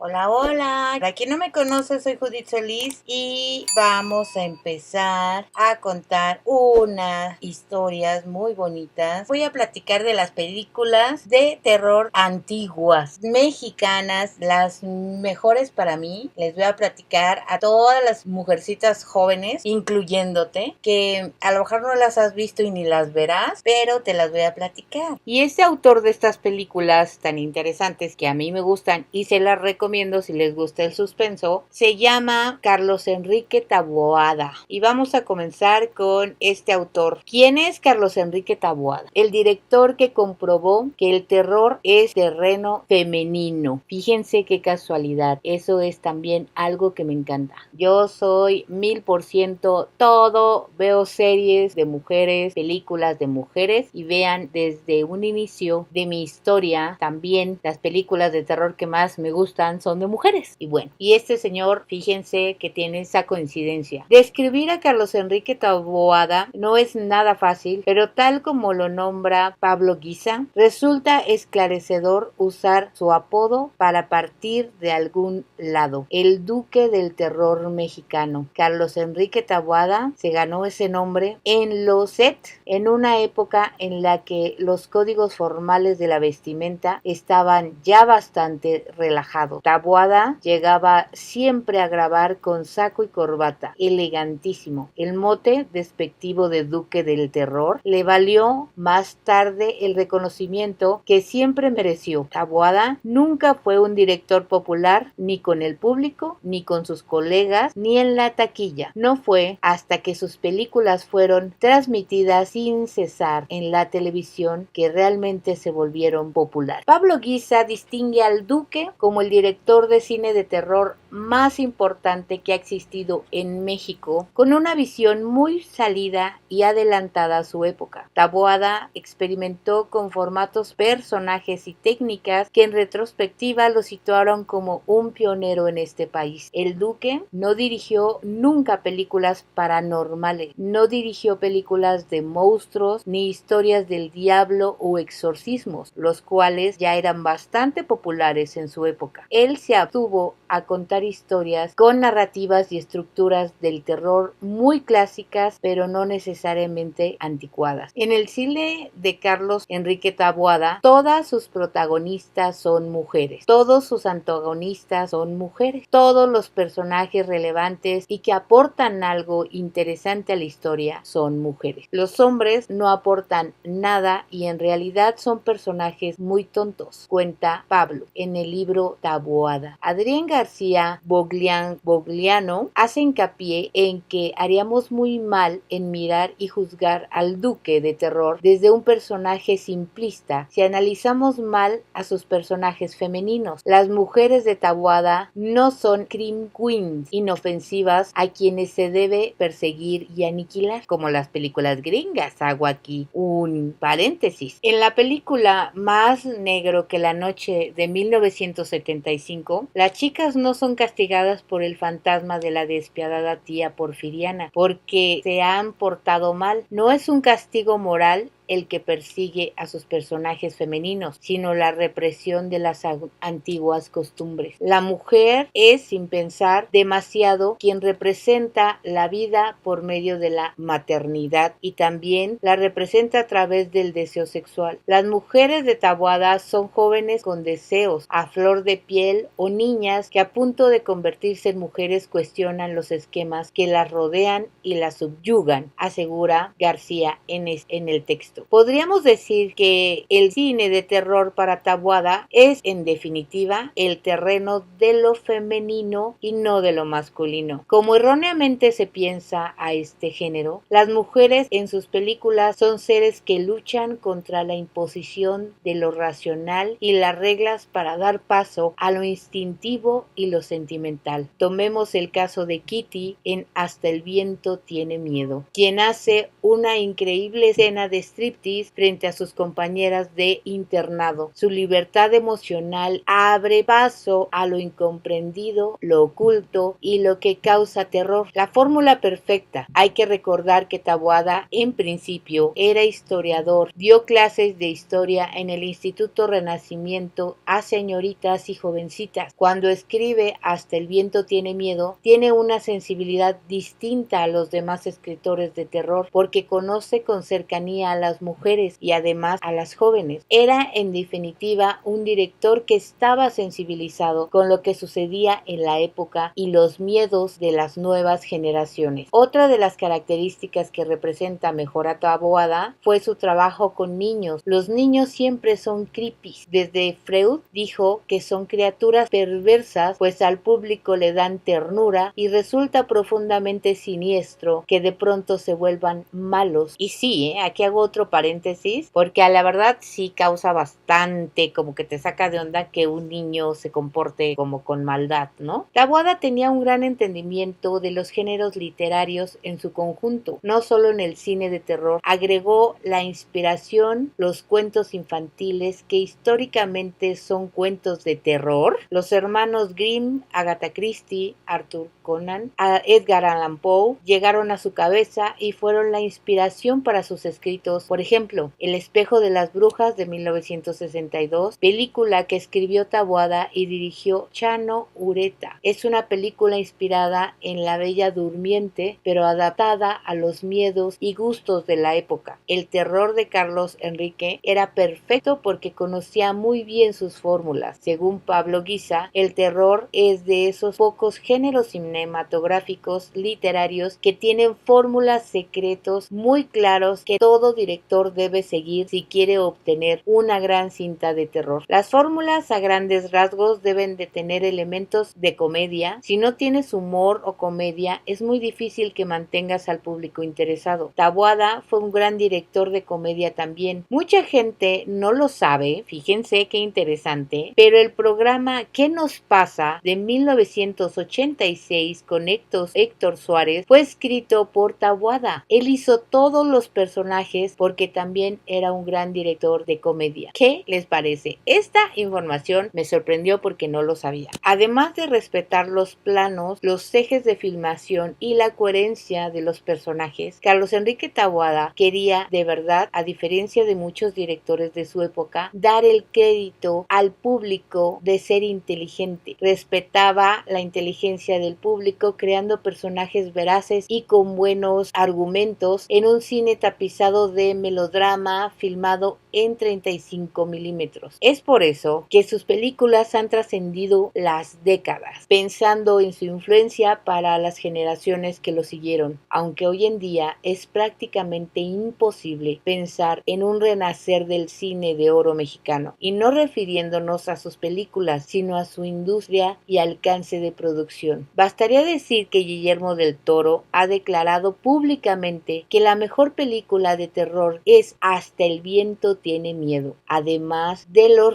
Hola, hola. Para quien no me conoce, soy Judith Solís y vamos a empezar a contar unas historias muy bonitas. Voy a platicar de las películas de terror antiguas, mexicanas, las mejores para mí. Les voy a platicar a todas las mujercitas jóvenes, incluyéndote, que a lo mejor no las has visto y ni las verás, pero te las voy a platicar. Y este autor de estas películas tan interesantes que a mí me gustan y se las recomiendo si les gusta el suspenso, se llama Carlos Enrique Taboada. Y vamos a comenzar con este autor. ¿Quién es Carlos Enrique Taboada? El director que comprobó que el terror es terreno femenino. Fíjense qué casualidad. Eso es también algo que me encanta. Yo soy 1000% todo. Veo series de mujeres, películas de mujeres, y vean, desde un inicio de mi historia, también las películas de terror que más me gustan son de mujeres. Y bueno, y este señor, fíjense que tiene esa coincidencia. Describir a Carlos Enrique Taboada no es nada fácil, pero tal como lo nombra Pablo Guisa, resulta esclarecedor usar su apodo para partir de algún lado. El duque del terror mexicano. Carlos Enrique Taboada se ganó ese nombre en los set, en una época en la que los códigos formales de la vestimenta estaban ya bastante relajados. Taboada llegaba siempre a grabar con saco y corbata, elegantísimo. El mote despectivo de Duque del Terror le valió más tarde el reconocimiento que siempre mereció. Taboada nunca fue un director popular, ni con el público, ni con sus colegas, ni en la taquilla. No fue hasta que sus películas fueron transmitidas sin cesar en la televisión que realmente se volvieron populares. Pablo Guisa distingue al Duque como el director de cine de terror más importante que ha existido en México, con una visión muy salida y adelantada a su época. Taboada experimentó con formatos, personajes y técnicas que en retrospectiva lo situaron como un pionero en este país. El Duque no dirigió nunca películas paranormales, no dirigió películas de monstruos ni historias del diablo o exorcismos, los cuales ya eran bastante populares en su época. Él se abstuvo a contar historias con narrativas y estructuras del terror muy clásicas, pero no necesariamente anticuadas. En el cine de Carlos Enrique Taboada, todas sus protagonistas son mujeres, todos sus antagonistas son mujeres, todos los personajes relevantes y que aportan algo interesante a la historia son mujeres. Los hombres no aportan nada y en realidad son personajes muy tontos, cuenta Pablo en el libro Taboada. Adrián García Bogliano hace hincapié en que haríamos muy mal en mirar y juzgar al Duque de Terror desde un personaje simplista si analizamos mal a sus personajes femeninos. Las mujeres de Taboada no son crime queens inofensivas a quienes se debe perseguir y aniquilar, como las películas gringas. Hago aquí un paréntesis. En la película Más negro que la noche de 1975, las chicas no son castigadas por el fantasma de la despiadada tía Porfiriana porque se han portado mal. No es un castigo moral el que persigue a sus personajes femeninos, sino la represión de las antiguas costumbres. La mujer es, sin pensar demasiado, quien representa la vida por medio de la maternidad y también la representa a través del deseo sexual. Las mujeres de Taboada son jóvenes con deseos a flor de piel o niñas que a punto de convertirse en mujeres cuestionan los esquemas que las rodean y las subyugan, asegura García en el texto. Podríamos decir que el cine de terror para Taboada es, en definitiva, el terreno de lo femenino y no de lo masculino. Como erróneamente se piensa a este género, las mujeres en sus películas son seres que luchan contra la imposición de lo racional y las reglas para dar paso a lo instintivo y lo sentimental. Tomemos el caso de Kitty en Hasta el viento tiene miedo, quien hace una increíble escena de striptease striptease frente a sus compañeras de internado. Su libertad emocional abre paso a lo incomprendido, lo oculto y lo que causa terror. La fórmula perfecta. Hay que recordar que Taboada, en principio, era historiador. Dio clases de historia en el Instituto Renacimiento a señoritas y jovencitas. Cuando escribe Hasta el viento tiene miedo, tiene una sensibilidad distinta a los demás escritores de terror porque conoce con cercanía a las mujeres y además a las jóvenes. Era, en definitiva, un director que estaba sensibilizado con lo que sucedía en la época y los miedos de las nuevas generaciones. Otra de las características que representa mejor a Taboada fue su trabajo con niños. Los niños siempre son creepy. Desde Freud dijo que son criaturas perversas, pues al público le dan ternura y resulta profundamente siniestro que de pronto se vuelvan malos. Y sí, aquí hago otro paréntesis, porque a la verdad sí causa bastante, como que te saca de onda que un niño se comporte como con maldad, ¿no? Taboada tenía un gran entendimiento de los géneros literarios en su conjunto, no solo en el cine de terror. Agregó la inspiración, los cuentos infantiles que históricamente son cuentos de terror, los hermanos Grimm, Agatha Christie, Arthur Conan, Edgar Allan Poe llegaron a su cabeza y fueron la inspiración para sus escritos. Por ejemplo, El espejo de las brujas de 1962, película que escribió Taboada y dirigió Chano Ureta. Es una película inspirada en La Bella Durmiente, pero adaptada a los miedos y gustos de la época. El terror de Carlos Enrique era perfecto porque conocía muy bien sus fórmulas. Según Pablo Guisa, el terror es de esos pocos géneros cinematográficos literarios que tienen fórmulas secretos muy claros que todo director debe seguir si quiere obtener una gran cinta de terror. Las fórmulas a grandes rasgos deben de tener elementos de comedia. Si no tienes humor o comedia, es muy difícil que mantengas al público interesado. Taboada fue un gran director de comedia también. Mucha gente no lo sabe, fíjense qué interesante, pero el programa ¿Qué nos pasa? De 1986 con Héctor Suárez fue escrito por Taboada. Él hizo todos los personajes porque también era un gran director de comedia. ¿Qué les parece? Esta información me sorprendió porque no lo sabía. Además de respetar los planos, los ejes de filmación y la coherencia de los personajes, Carlos Enrique Taboada quería de verdad, a diferencia de muchos directores de su época, dar el crédito al público de ser inteligente. Respetaba la inteligencia del público creando personajes veraces y con buenos argumentos en un cine tapizado de melodrama filmado en 35 milímetros. Es por eso que sus películas han trascendido las décadas, pensando en su influencia para las generaciones que lo siguieron, aunque hoy en día es prácticamente imposible pensar en un renacer del cine de oro mexicano, y no refiriéndonos a sus películas, sino a su industria y alcance de producción. Bastaría decir que Guillermo del Toro ha declarado públicamente que la mejor película de terror es Hasta el viento tiene miedo, además de los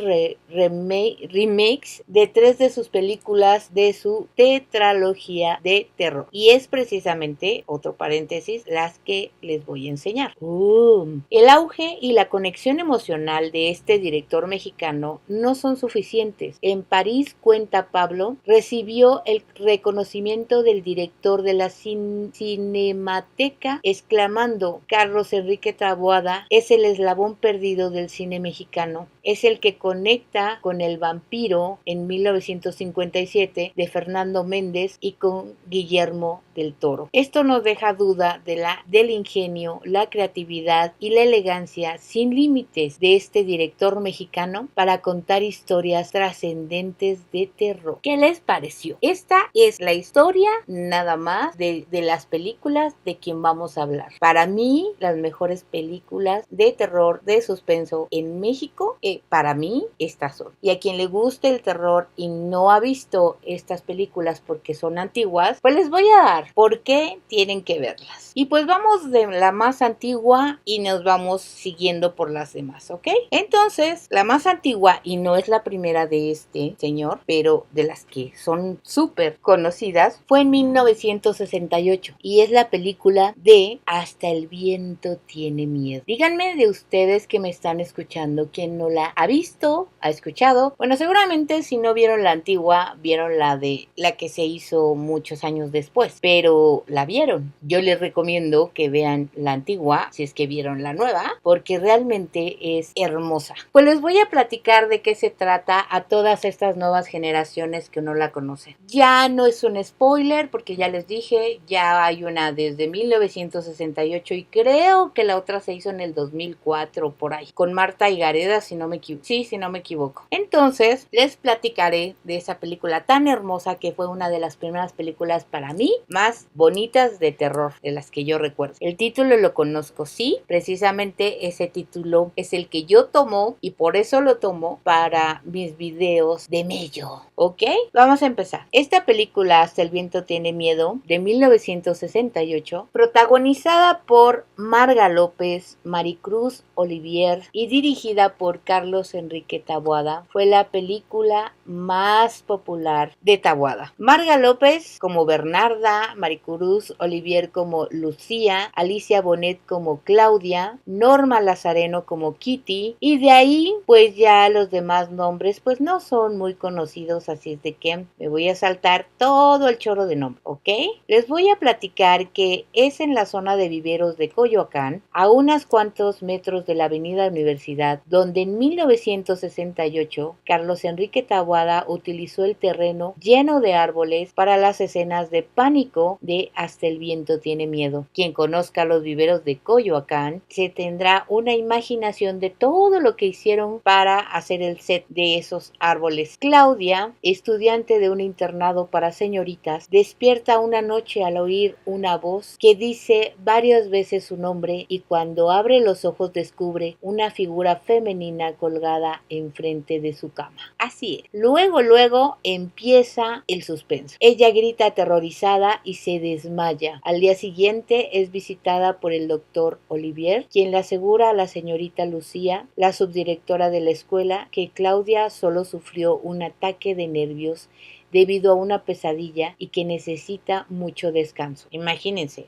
remakes de 3 de sus películas de su tetralogía de terror. Y es precisamente, otro paréntesis, las que les voy a enseñar. El auge y la conexión emocional de este director mexicano no son suficientes. En París, cuenta Pablo, recibió el reconocimiento del director de la Cinemateca, exclamando: Carlos Enrique Taboada es el eslabón perdido del cine mexicano. Es el que conecta con El vampiro en 1957 de Fernando Méndez y con Guillermo del Toro. Esto no deja duda del ingenio, la creatividad y la elegancia sin límites de este director mexicano para contar historias trascendentes de terror. ¿Qué les pareció? Esta es la historia nada más de las películas de quien vamos a hablar. Para mí, las mejores películas de terror, de suspenso en México, para mí, estas son. Y a quien le guste el terror y no ha visto estas películas porque son antiguas, pues les voy a dar ¿Por qué tienen que verlas? Y pues vamos de la más antigua y nos vamos siguiendo por las demás, ¿ok? Entonces, la más antigua, y no es la primera de este señor, pero de las que son súper conocidas, fue en 1968 y es la película de Hasta el viento tiene miedo. Díganme de ustedes que me están escuchando, ¿quién no la ha visto, ha escuchado? Bueno, seguramente si no vieron la antigua, vieron la de la que se hizo muchos años después, pero la vieron. Yo les recomiendo que vean la antigua, si es que vieron la nueva, porque realmente es hermosa. Pues les voy a platicar de qué se trata a todas estas nuevas generaciones que no la conocen. Ya no es un spoiler, porque ya les dije, ya hay una desde 1968 y creo que la otra se hizo en el 2004 por ahí, con Marta Higareda, si no me equivoco. Sí, si no me equivoco. Entonces, les platicaré de esa película tan hermosa que fue una de las primeras películas para mí más bonitas de terror, de las que yo recuerdo. El título lo conozco, sí, precisamente ese título es el que yo tomo y por eso lo tomo para mis videos de mello, ¿ok? Vamos a empezar. Esta película, Hasta el viento tiene miedo, de 1968, protagonizada por Marga López, Maricruz Olivier y dirigida por Carlos Enrique Taboada, fue la película más popular de Taboada. Marga López como Bernarda, Maricruz Olivier como Lucía, Alicia Bonet como Claudia, Norma Lazareno como Kitty, y de ahí pues ya los demás nombres pues no son muy conocidos, así es de que me voy a saltar todo el chorro de nombres, ¿ok? Les voy a platicar que es en la zona de viveros de Coyoacán, a unos cuantos metros de la avenida Universidad, donde en 1968 Carlos Enrique Taboada utilizó el terreno lleno de árboles para las escenas de pánico de Hasta el viento tiene miedo. Quien conozca los viveros de Coyoacán se tendrá una imaginación de todo lo que hicieron para hacer el set de esos árboles. Claudia, estudiante de un internado para señoritas, despierta una noche al oír una voz que dice varias veces su nombre y cuando abre los ojos descubre una figura femenina colgada enfrente de su cama. Así es. Luego empieza el suspenso. Ella grita aterrorizada y se desmaya. Al día siguiente es visitada por el doctor Olivier, quien le asegura a la señorita Lucía, la subdirectora de la escuela, que Claudia solo sufrió un ataque de nervios debido a una pesadilla y que necesita mucho descanso. Imagínense,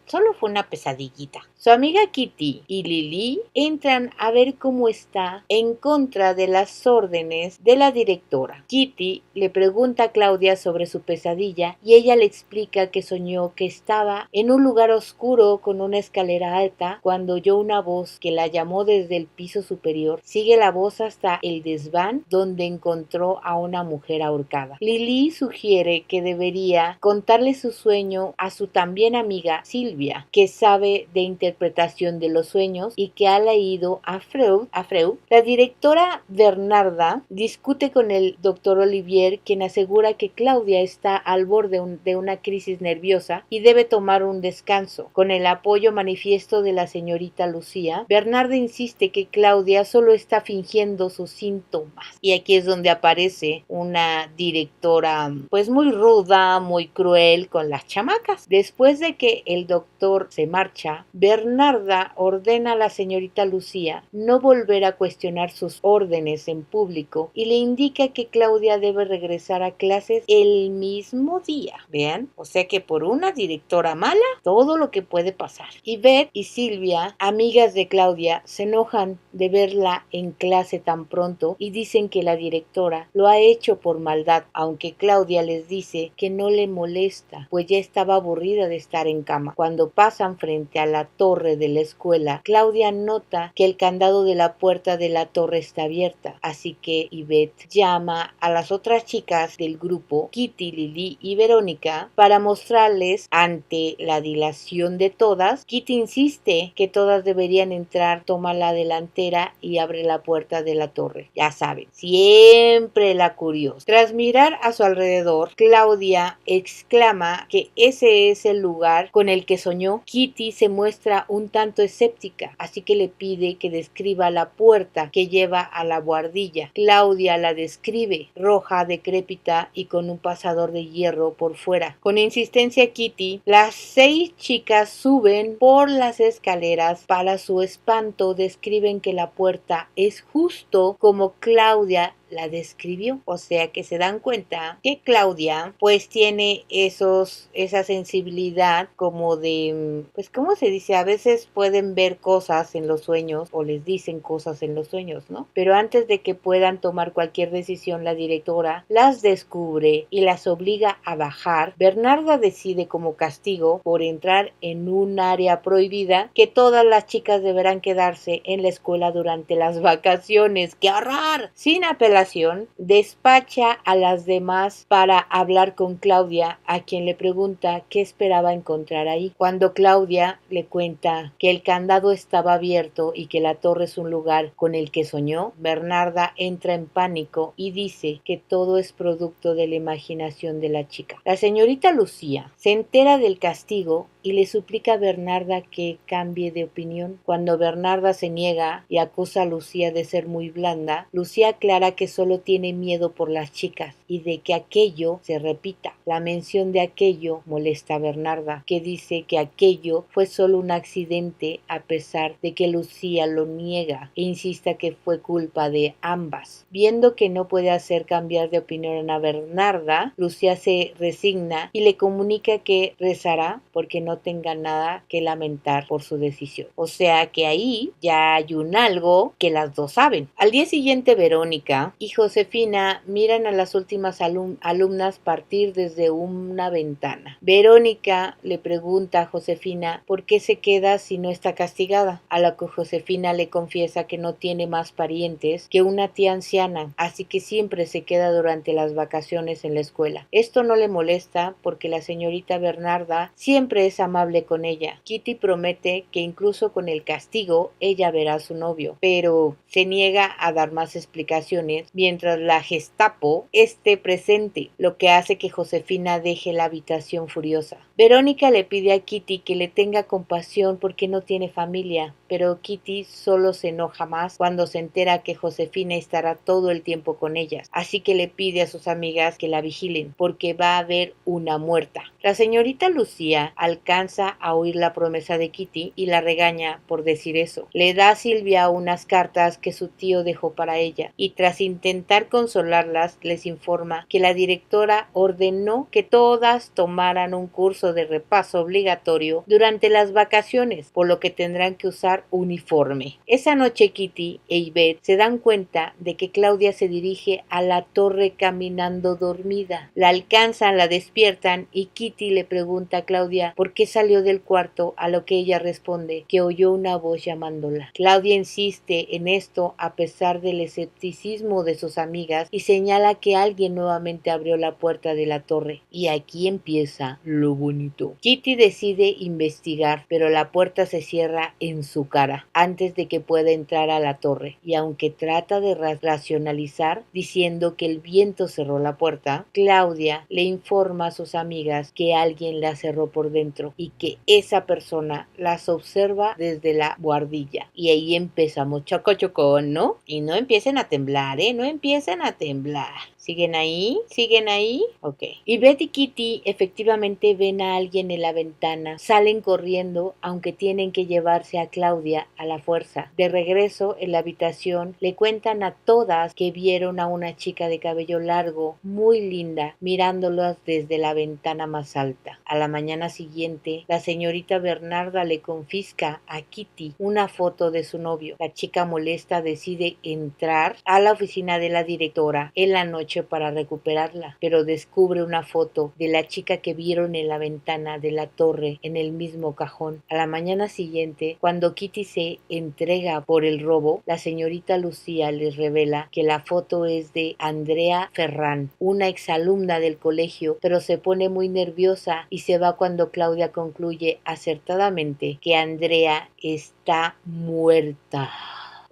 solo fue una pesadillita. Su amiga Kitty y Lily entran a ver cómo está en contra de las órdenes de la directora. Kitty le pregunta a Claudia sobre su pesadilla y ella le explica que soñó que estaba en un lugar oscuro con una escalera alta cuando oyó una voz que la llamó desde el piso superior. Sigue la voz hasta el desván donde encontró a una mujer ahorcada. Lily sugiere que debería contarle su sueño a su también amiga Silvia, que sabe de interpretación de los sueños y que ha leído a Freud. La directora Bernarda discute con el doctor Olivier, quien asegura que Claudia está al borde de una crisis nerviosa y debe tomar un descanso. Con el apoyo manifiesto de la señorita Lucía, Bernarda insiste que Claudia solo está fingiendo sus síntomas. Y aquí es donde aparece una directora pues muy ruda, muy cruel con las chamacas. Después de que el doctor se marcha, Bernarda ordena a la señorita Lucía no volver a cuestionar sus órdenes en público y le indica que Claudia debe regresar a clases el mismo día. Vean, o sea que por una directora mala, todo lo que puede pasar. Yvette y Silvia, amigas de Claudia, se enojan de verla en clase tan pronto y dicen que la directora lo ha hecho por maldad, aunque Claudia les dice que no le molesta, pues ya estaba aburrida de estar en cama. Cuando pasan frente a la torre de la escuela, Claudia nota que el candado de la puerta de la torre está abierta, así que Yvette llama a las otras chicas del grupo, Kitty, Lily y Verónica, para mostrarles. Ante la dilación de todas, Kitty insiste que todas deberían entrar, toma la delantera y abre la puerta de la torre. Ya saben, siempre la curiosa. Tras mirar a su alrededor, Claudia exclama que ese es el lugar con el que soñó. Kitty se muestra muestra un tanto escéptica, así que le pide que describa la puerta que lleva a la buhardilla. Claudia la describe, roja, decrépita y con un pasador de hierro por fuera. Con insistencia Kitty, las 6 chicas suben por las escaleras. Para su espanto, describen que la puerta es justo como Claudia la describió, o sea que se dan cuenta que Claudia pues tiene esa sensibilidad como de, pues cómo se dice, a veces pueden ver cosas en los sueños o les dicen cosas en los sueños, ¿no? Pero antes de que puedan tomar cualquier decisión, la directora las descubre y las obliga a bajar. Bernarda decide como castigo por entrar en un área prohibida que todas las chicas deberán quedarse en la escuela durante las vacaciones. ¡Qué horror! Sin apelación, despacha a las demás para hablar con Claudia, a quien le pregunta qué esperaba encontrar ahí. Cuando Claudia le cuenta que el candado estaba abierto y que la torre es un lugar con el que soñó, Bernarda entra en pánico y dice que todo es producto de la imaginación de la chica. La señorita Lucía se entera del castigo y le suplica a Bernarda que cambie de opinión. Cuando Bernarda se niega y acusa a Lucía de ser muy blanda, Lucía aclara que solo tiene miedo por las chicas y de que aquello se repita. La mención de aquello molesta a Bernarda, que dice que aquello fue solo un accidente a pesar de que Lucía lo niega e insista que fue culpa de ambas. Viendo que no puede hacer cambiar de opinión a Bernarda, Lucía se resigna y le comunica que rezará porque no tenga nada que lamentar por su decisión. O sea que ahí ya hay un algo que las dos saben. Al día siguiente, Verónica y Josefina miran a las últimas alumnas partir desde una ventana. Verónica le pregunta a Josefina por qué se queda si no está castigada, a lo que Josefina le confiesa que no tiene más parientes que una tía anciana, así que siempre se queda durante las vacaciones en la escuela. Esto no le molesta porque la señorita Bernarda siempre es amable con ella. Kitty promete que incluso con el castigo ella verá a su novio, pero se niega a dar más explicaciones mientras la Gestapo esté presente, lo que hace que Josefina deje la habitación furiosa. Verónica le pide a Kitty que le tenga compasión porque no tiene familia, pero Kitty solo se enoja más cuando se entera que Josefina estará todo el tiempo con ellas, así que le pide a sus amigas que la vigilen porque va a haber una muerta. La señorita Lucía alcanza a oír la promesa de Kitty y la regaña por decir eso. Le da a Silvia unas cartas que su tío dejó para ella y tras intentar consolarlas les informa que la directora ordenó que todas tomaran un curso de repaso obligatorio durante las vacaciones, por lo que tendrán que usar uniforme. Esa noche Kitty e Ivette se dan cuenta de que Claudia se dirige a la torre caminando dormida. La alcanzan, la despiertan y Kitty le pregunta a Claudia por qué salió del cuarto, a lo que ella responde que oyó una voz llamándola. Claudia insiste en esto a pesar del escepticismo de sus amigas y señala que alguien nuevamente abrió la puerta de la torre. Y aquí empieza lo bonito. Kitty decide investigar, pero la puerta se cierra en su cara antes de que pueda entrar a la torre, y aunque trata de racionalizar diciendo que el viento cerró la puerta, Claudia le informa a sus amigas que alguien la cerró por dentro y que esa persona las observa desde la buhardilla. Y ahí empezamos choco chocón, ¿no? Y no empiecen a temblar, ¿eh? No empiecen a temblar. ¿Siguen ahí? ¿Siguen ahí? Ok. Y Beth y Kitty efectivamente ven a alguien en la ventana. Salen corriendo, aunque tienen que llevarse a Claudia a la fuerza. De regreso en la habitación, le cuentan a todas que vieron a una chica de cabello largo, muy linda, mirándolas desde la ventana más alta. A la mañana siguiente, la señorita Bernarda le confisca a Kitty una foto de su novio. La chica molesta decide entrar a la oficina de la directora en la noche para recuperarla, pero descubre una foto de la chica que vieron en la ventana de la torre en el mismo cajón. A la mañana siguiente, cuando Kitty se entrega por el robo, la señorita Lucía les revela que la foto es de Andrea Ferrán, una exalumna del colegio, pero se pone muy nerviosa y se va cuando Claudia concluye acertadamente que Andrea está muerta.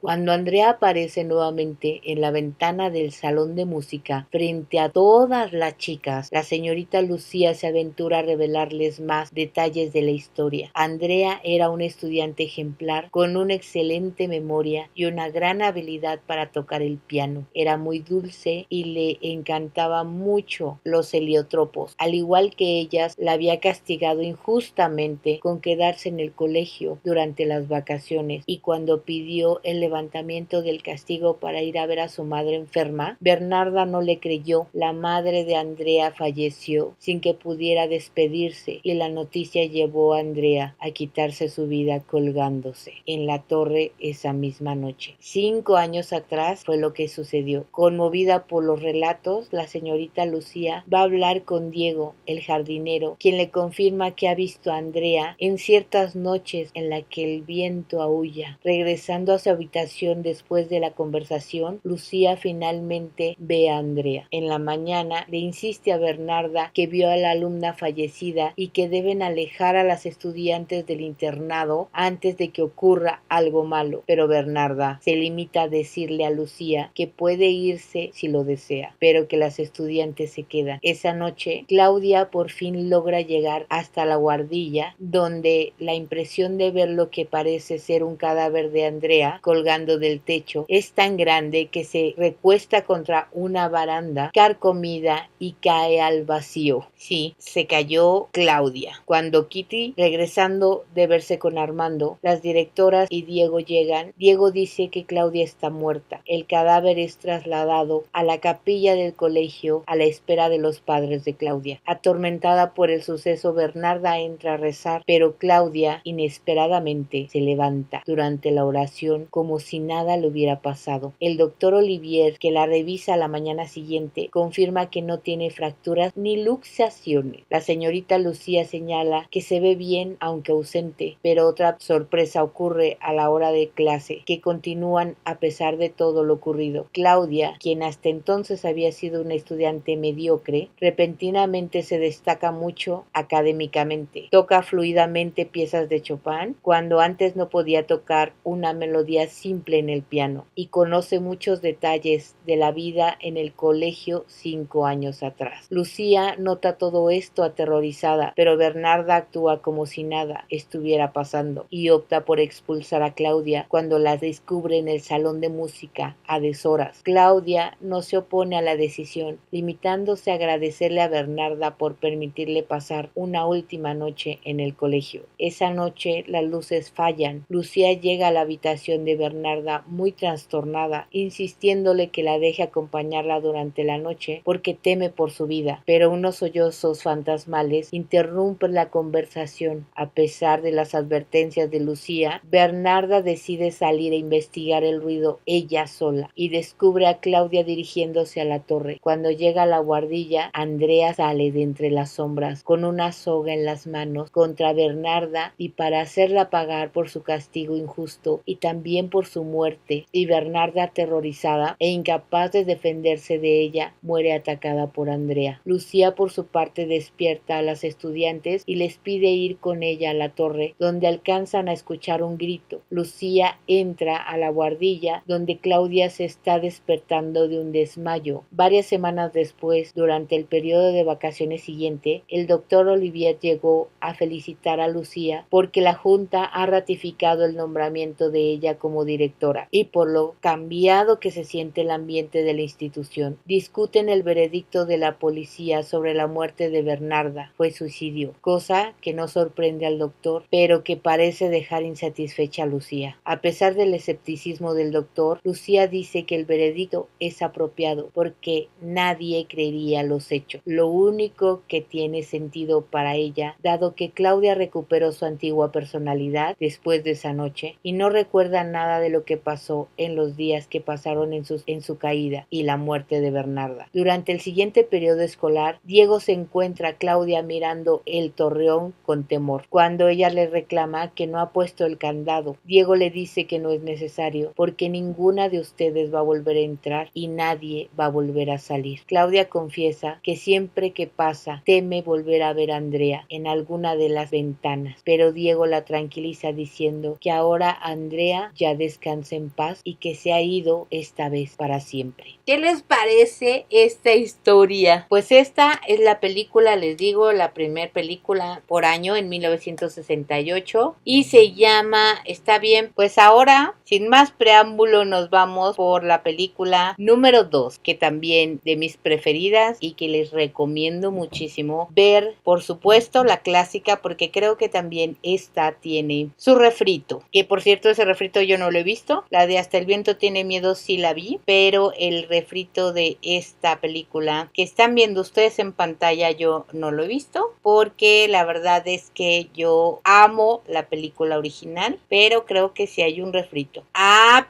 Cuando Andrea aparece nuevamente en la ventana del salón de música frente a todas las chicas, la señorita Lucía se aventura a revelarles más detalles de la historia. Andrea era una estudiante ejemplar con una excelente memoria y una gran habilidad para tocar el piano. Era muy dulce y le encantaba mucho los heliotropos. Al igual que ellas, la había castigado injustamente con quedarse en el colegio durante las vacaciones, y cuando pidió el levantamiento del castigo para ir a ver a su madre enferma, Bernarda no le creyó. La madre de Andrea falleció sin que pudiera despedirse, y la noticia llevó a Andrea a quitarse su vida colgándose en la torre esa misma noche. 5 años atrás fue lo que sucedió. Conmovida por los relatos, la señorita Lucía va a hablar con Diego, el jardinero, quien le confirma que ha visto a Andrea en ciertas noches en las que el viento aúlla. Regresando a su habitación después de la conversación, Lucía finalmente ve a Andrea. En la mañana le insiste a Bernarda que vio a la alumna fallecida y que deben alejar a las estudiantes del internado antes de que ocurra algo malo, pero Bernarda se limita a decirle a Lucía que puede irse si lo desea, pero que las estudiantes se quedan. Esa noche, Claudia por fin logra llegar hasta la guardilla, donde la impresión de ver lo que parece ser un cadáver de Andrea colgando del techo es tan grande que se recuesta contra una baranda carcomida y cae al vacío. Sí, se cayó Claudia. Cuando Kitty, regresando de verse con Armando, las directoras y Diego llegan, Diego dice que Claudia está muerta. El cadáver es trasladado a la capilla del colegio a la espera de los padres de Claudia. Atormentada por el suceso, Bernarda entra a rezar, pero Claudia inesperadamente se levanta durante la oración como si nada le hubiera pasado. El doctor Olivier, que la revisa la mañana siguiente, confirma que no tiene fracturas ni luxaciones. La señorita Lucía señala que se ve bien aunque ausente, pero otra sorpresa ocurre a la hora de clase, que continúan a pesar de todo lo ocurrido. Claudia, quien hasta entonces había sido una estudiante mediocre, repentinamente se destaca mucho académicamente. Toca fluidamente piezas de Chopin cuando antes no podía tocar una melodía simple en el piano, y conoce muchos detalles de la vida en el colegio 5 años atrás. Lucía nota todo esto aterrorizada, pero Bernarda actúa como si nada estuviera pasando y opta por expulsar a Claudia cuando la descubre en el salón de música a deshoras. Claudia no se opone a la decisión, limitándose a agradecerle a Bernarda por permitirle pasar una última noche en el colegio. Esa noche las luces fallan. Lucía llega a la habitación de Bernarda muy trastornada, insistiéndole que la deje acompañarla durante la noche porque teme por su vida, pero unos sollozos fantasmales interrumpen la conversación. A pesar de las advertencias de Lucía, Bernarda decide salir a investigar el ruido ella sola y descubre a Claudia dirigiéndose a la torre. Cuando llega a la guardilla, Andrea sale de entre las sombras con una soga en las manos contra Bernarda, y para hacerla pagar por su castigo injusto y también por su muerte, y Bernarda, aterrorizada e incapaz de defenderse de ella, muere atacada por Andrea. Lucía por su parte despierta a las estudiantes y les pide ir con ella a la torre, donde alcanzan a escuchar un grito. Lucía entra a la guardilla, donde Claudia se está despertando de un desmayo. Varias semanas después, durante el periodo de vacaciones siguiente, el doctor Olivier llegó a felicitar a Lucía porque la Junta ha ratificado el nombramiento de ella como directora y por lo cambiado que se siente el ambiente de la institución. Discuten el veredicto de la policía sobre la muerte de Bernarda. Fue suicidio, cosa que no sorprende al doctor, pero que parece dejar insatisfecha a Lucía. A pesar del escepticismo del doctor, Lucía dice que el veredicto es apropiado porque nadie creería los hechos. Lo único que tiene sentido para ella, dado que Claudia recuperó su antigua personalidad después de esa noche y no recuerda nada de lo que pasó en los días que pasaron en su caída y la muerte de Bernarda. Durante el siguiente periodo escolar, Diego se encuentra a Claudia mirando el torreón con temor. Cuando ella le reclama que no ha puesto el candado, Diego le dice que no es necesario porque ninguna de ustedes va a volver a entrar y nadie va a volver a salir. Claudia confiesa que siempre que pasa teme volver a ver a Andrea en alguna de las ventanas, pero Diego la tranquiliza diciendo que ahora Andrea ya descanse en paz y que se ha ido esta vez para siempre. ¿Qué les parece esta historia? Pues esta es la película, les digo, la primera película por año en 1968 y se llama, está bien, pues ahora sin más preámbulo nos vamos por la película número 2, que también de mis preferidas y que les recomiendo muchísimo ver, por supuesto la clásica, porque creo que también esta tiene su refrito, que por cierto ese refrito yo no lo he visto. La de Hasta el viento tiene miedo sí la vi, pero el refrito de esta película que están viendo ustedes en pantalla yo no lo he visto, porque la verdad es que yo amo la película original, pero creo que sí hay un refrito.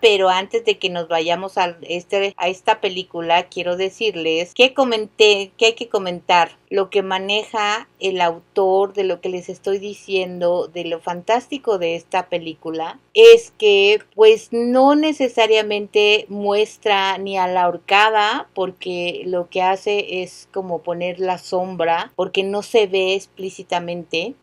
Pero antes de que nos vayamos a esta película, quiero decirles que hay que comentar lo que maneja el autor, de lo que les estoy diciendo, de lo fantástico de esta película, es que pues no necesariamente muestra ni a la ahorcada, porque lo que hace es como poner la sombra, porque no se ve explícitamente.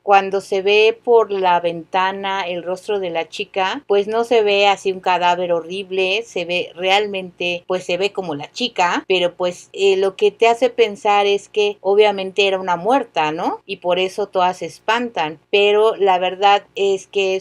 Cuando se ve por la ventana el rostro de la chica, pues no se ve así un cadáver horrible, se ve realmente, pues se ve como la chica, pero pues lo que te hace pensar es que obviamente era una muerta, ¿no? Y por eso todas se espantan, pero la verdad es que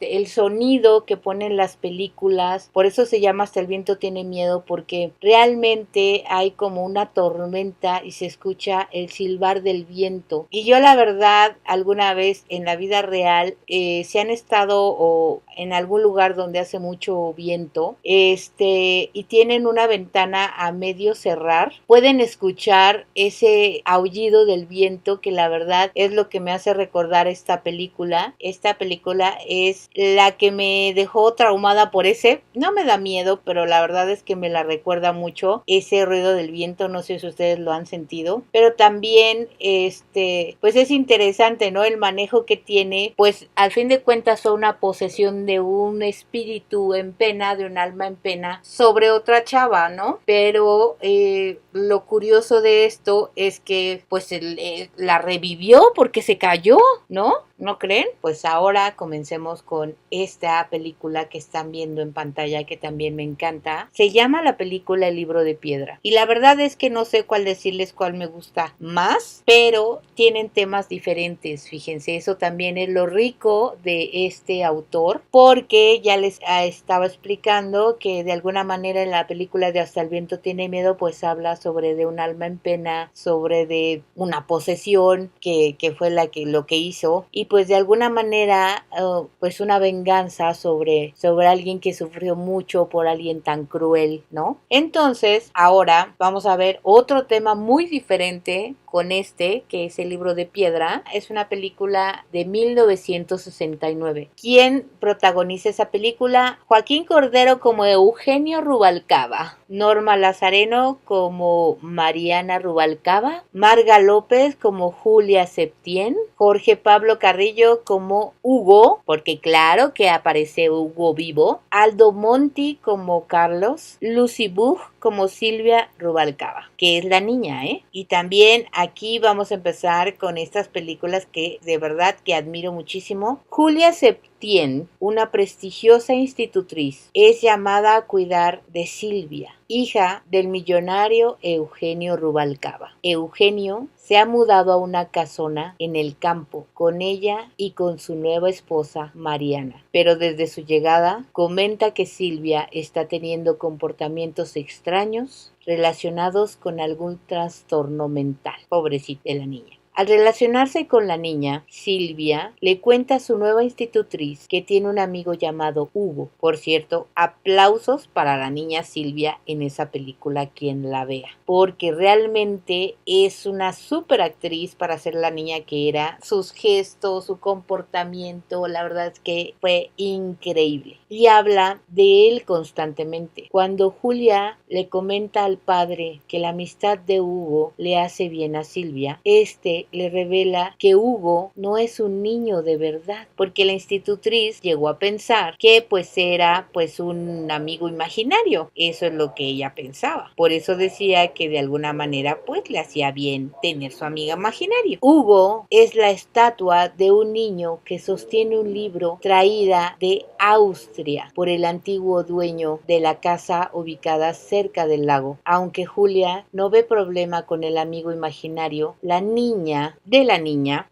el sonido que ponen las películas, por eso se llama Hasta el viento tiene miedo, porque realmente hay como una tormenta y se escucha el silbar del viento. Y yo la verdad, alguna vez en la vida real, si han estado o en algún lugar donde hace mucho viento, y tienen una ventana a medio cerrar, pueden escuchar ese aullido del viento, que la verdad es lo que me hace recordar esta película. Esta película es la que me dejó traumada por ese, no me da miedo, pero la verdad es que me la recuerda mucho ese ruido del viento, no sé si ustedes lo han sentido, pero también pues es interesante, ¿no? El manejo que tiene, pues al fin de cuentas fue una posesión de un espíritu en pena, de un alma en pena sobre otra chava, ¿no? Pero lo curioso de esto es que pues la revivió porque se cayó, ¿no? ¿No creen? Pues ahora comencemos con esta película que están viendo en pantalla, que también me encanta. Se llama la película El libro de piedra. Y la verdad es que no sé cuál decirles, cuál me gusta más, pero tienen temas diferentes. Fíjense, eso también es lo rico de este autor, porque ya les estaba explicando que de alguna manera en la película de Hasta el viento tiene miedo, pues habla sobre de un alma en pena, sobre de una posesión que fue lo que hizo, y pues de alguna manera pues una venganza sobre alguien que sufrió mucho por alguien tan cruel, ¿no? Entonces ahora vamos a ver otro tema muy diferente con que es El libro de piedra. Es una película de 1969. ¿Quién protagoniza esa película? Joaquín Cordero como Eugenio Rubalcaba, Norma Lazareno como Mariana Rubalcaba, Marga López como Julia Septién, Jorge Pablo Carrillo como Hugo, porque claro que aparece Hugo vivo, Aldo Monti como Carlos, Lucy Bug como Silvia Rubalcaba, que es la niña, Y también aquí vamos a empezar con estas películas que de verdad que admiro muchísimo. Julia Septién, una prestigiosa institutriz, es llamada a cuidar de Silvia, hija del millonario Eugenio Rubalcaba. Eugenio se ha mudado a una casona en el campo con ella y con su nueva esposa Mariana, pero desde su llegada comenta que Silvia está teniendo comportamientos extraños relacionados con algún trastorno mental. Pobrecita de la niña. Al relacionarse con la niña, Silvia le cuenta a su nueva institutriz que tiene un amigo llamado Hugo. Por cierto, aplausos para la niña Silvia en esa película, quien la vea, porque realmente es una súper actriz para ser la niña que era. Sus gestos, su comportamiento, la verdad es que fue increíble. y habla de él constantemente. Cuando Julia le comenta al padre que la amistad de Hugo le hace bien a Silvia, este le revela que Hugo no es un niño de verdad, porque la institutriz llegó a pensar que pues era pues un amigo imaginario. Eso es lo que ella pensaba. Por eso decía que de alguna manera pues le hacía bien tener su amiga imaginario. Hugo es la estatua de un niño que sostiene un libro traída de Austria por el antiguo dueño de la casa ubicada cerca del lago. Aunque Julia no ve problema con el amigo imaginario, la niña,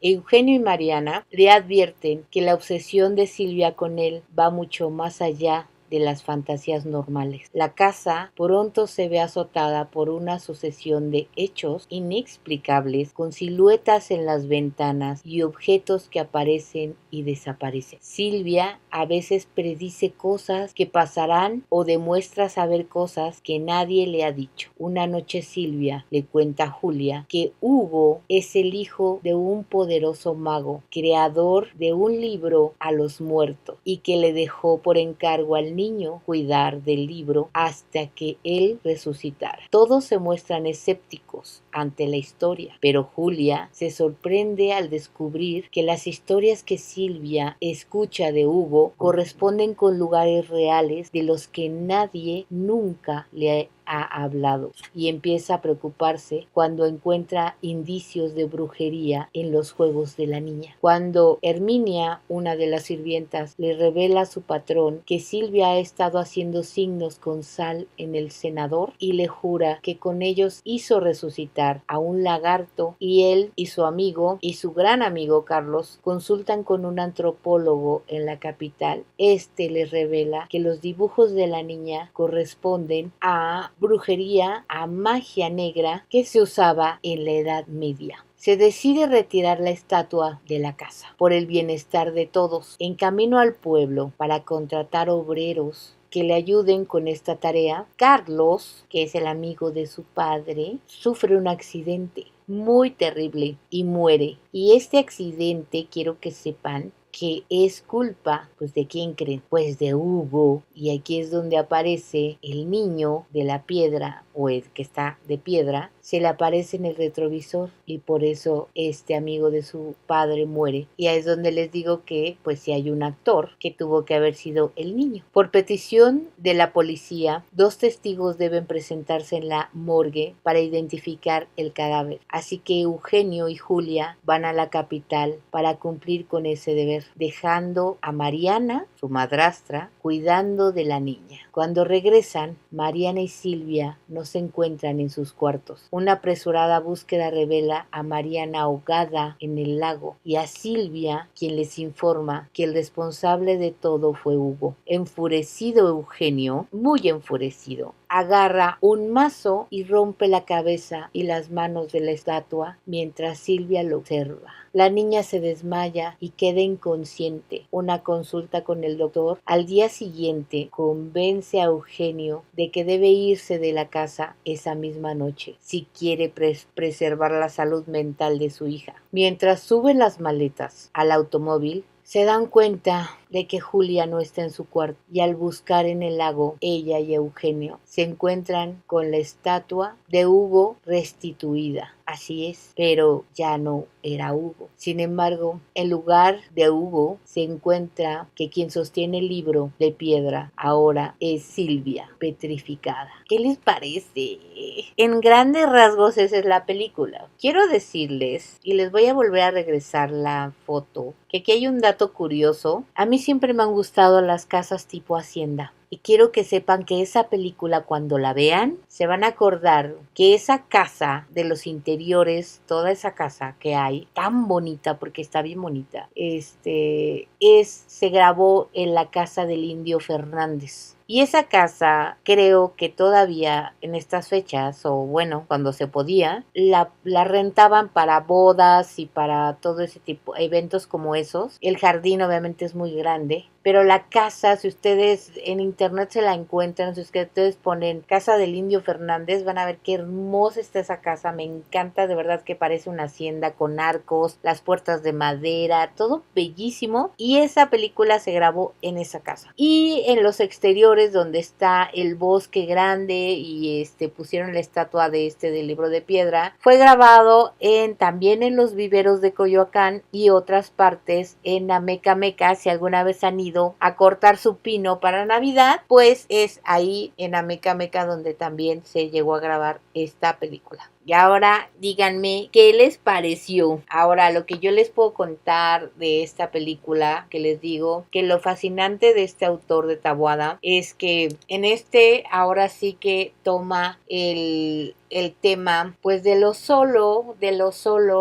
Eugenio y Mariana, le advierten que la obsesión de Silvia con él va mucho más allá de las fantasías normales. La casa pronto se ve azotada por una sucesión de hechos inexplicables con siluetas en las ventanas y objetos que aparecen y desaparecen. Silvia a veces predice cosas que pasarán o demuestra saber cosas que nadie le ha dicho. Una noche Silvia le cuenta a Julia que Hugo es el hijo de un poderoso mago, creador de un libro a los muertos, y que le dejó por encargo al niño cuidar del libro hasta que él resucitara. Todos se muestran escépticos ante la historia, pero Julia se sorprende al descubrir que las historias que Silvia escucha de Hugo corresponden con lugares reales de los que nadie nunca le ha hablado, y empieza a preocuparse cuando encuentra indicios de brujería en los juegos de la niña. Cuando Herminia, una de las sirvientas, le revela a su patrón que Silvia ha estado haciendo signos con sal en el cenador y le jura que con ellos hizo resucitar a un lagarto, y él y su amigo y su gran amigo Carlos consultan con un antropólogo en la capital. Este les revela que los dibujos de la niña corresponden a brujería, a magia negra que se usaba en la Edad Media. Se decide retirar la estatua de la casa por el bienestar de todos. En camino al pueblo para contratar obreros que le ayuden con esta tarea, Carlos, que es el amigo de su padre, sufre un accidente muy terrible y muere. Y este accidente, quiero que sepan, que es culpa, pues ¿de quién creen? Pues de Hugo. Y aquí es donde aparece el niño de la piedra, o el que está de piedra, se le aparece en el retrovisor, y por eso este amigo de su padre muere. Y ahí es donde les digo que pues si hay un actor que tuvo que haber sido el niño. Por petición de la policía, 2 testigos deben presentarse en la morgue para identificar el cadáver. Así que Eugenio y Julia van a la capital para cumplir con ese deber, dejando a Mariana, su madrastra, cuidando de la niña. Cuando regresan, Mariana y Silvia no se encuentran en sus cuartos. Una apresurada búsqueda revela a Mariana ahogada en el lago, y a Silvia, quien les informa que el responsable de todo fue Hugo. Enfurecido Eugenio, muy enfurecido, agarra un mazo y rompe la cabeza y las manos de la estatua mientras Silvia lo observa. La niña se desmaya y queda inconsciente. Una consulta con el doctor al día siguiente convence a Eugenio de que debe irse de la casa esa misma noche si quiere preservar la salud mental de su hija. Mientras suben las maletas al automóvil, se dan cuenta de que Julia no está en su cuarto, y al buscar en el lago, ella y Eugenio se encuentran con la estatua de Hugo restituida. Así es, pero ya no era Hugo. Sin embargo, en lugar de Hugo se encuentra que quien sostiene el libro de piedra ahora es Silvia, petrificada. ¿Qué les parece? En grandes rasgos esa es la película. Quiero decirles, y les voy a volver a regresar la foto, que aquí hay un dato curioso. A mí siempre me han gustado las casas tipo hacienda. Y quiero que sepan que esa película, cuando la vean, se van a acordar que esa casa de los interiores, toda esa casa que hay, tan bonita, porque está bien bonita, se grabó en la casa del Indio Fernández. Y esa casa creo que todavía en estas fechas, o bueno, cuando se podía, la rentaban para bodas y para todo ese tipo, eventos como esos. El jardín obviamente es muy grande, pero la casa, si ustedes en internet se la encuentran, si ustedes ponen Casa del Indio Fernández, van a ver qué hermosa está esa casa. Me encanta, de verdad que parece una hacienda con arcos, las puertas de madera, todo bellísimo. Y esa película se grabó en esa casa. Y en los exteriores donde está el bosque grande y pusieron la estatua del libro de piedra, fue grabado también en los viveros de Coyoacán y otras partes en Amecameca. Si alguna vez han ido a cortar su pino para Navidad, pues es ahí en Amecameca donde también se llegó a grabar esta película. Y ahora díganme qué les pareció. Ahora lo que yo les puedo contar de esta película, que les digo que lo fascinante de este autor de Taboada es que ahora sí que toma el tema pues de lo solo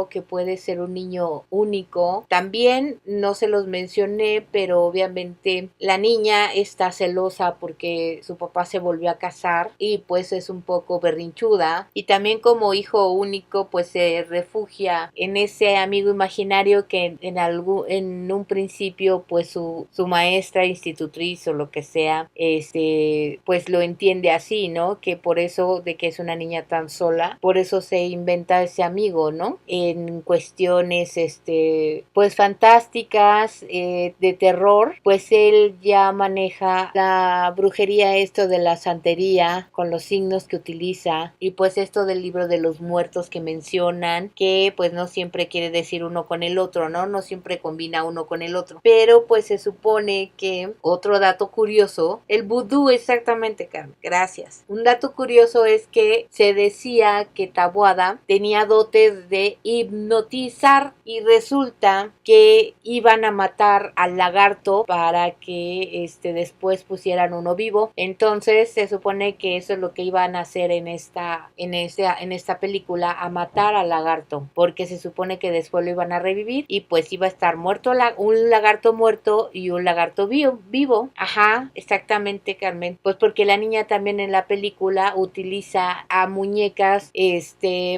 que puede ser un niño único. También no se los mencioné, pero obviamente la niña está celosa porque su papá se volvió a casar y pues es un poco berrinchuda, y también como hijo único pues se refugia en ese amigo imaginario que en un principio pues su maestra institutriz o lo que sea pues lo entiende así, ¿no? Que por eso de que es una niña tan sola, por eso se inventa ese amigo, ¿no? En cuestiones pues fantásticas, de terror, pues él ya maneja la brujería, esto de la santería con los signos que utiliza, y pues esto del libro de los muertos que mencionan, que pues no siempre quiere decir uno con el otro, no siempre combina uno con el otro, pero pues se supone que otro dato curioso, el vudú, exactamente, Carmen, gracias. Un dato curioso es que se decía que Taboada tenía dotes de hipnotizar, y resulta que iban a matar al lagarto para que después pusieran uno vivo. Entonces se supone que eso es lo que iban a hacer en esta película, a matar al lagarto, porque se supone que después lo iban a revivir y pues iba a estar muerto un lagarto muerto y un lagarto vivo. Ajá, exactamente, Carmen. Pues porque la niña también en la película utiliza a muñecas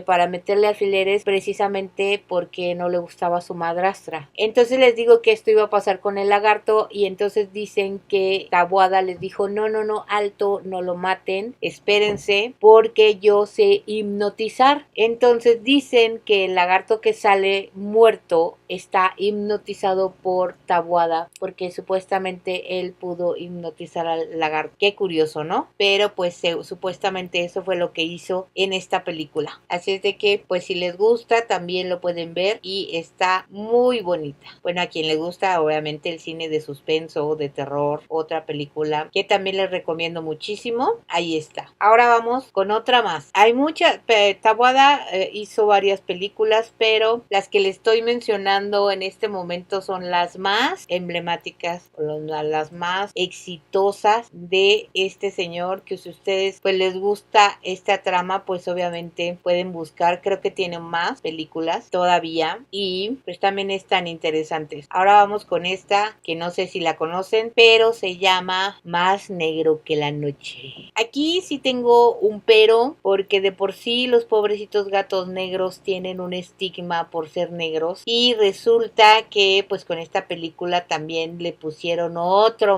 para meterle alfileres, precisamente porque no le gustaba a su madrastra. Entonces les digo que esto iba a pasar con el lagarto, y entonces dicen que Taboada les dijo no, alto, no lo maten, espérense, porque yo sé hipnotizar. Entonces dicen que el lagarto que sale muerto está hipnotizado por Taboada, porque supuestamente él pudo hipnotizar al lagarto. Qué curioso, ¿no? Pero pues supuestamente eso fue lo que hizo en esta película. Así es de que pues si les gusta también lo pueden ver, y está muy bonita. Bueno, a quien le gusta obviamente el cine de suspenso, de terror, otra película que también les recomiendo muchísimo, ahí está. Ahora vamos con otra más. Hay muchas, Taboada hizo varias películas, pero las que le estoy mencionando en este momento son las más emblemáticas, las más exitosas de este señor, que si ustedes pues les gusta esta trama, pues obviamente pueden buscar. Creo que tiene más películas todavía y pues también están interesantes. Ahora vamos con esta que no sé si la conocen, pero se llama Más negro que la noche. Aquí sí tengo un pero, porque de por sí los pobrecitos gatos negros tienen un estigma por ser negros, y resulta que pues con esta película también le pusieron otra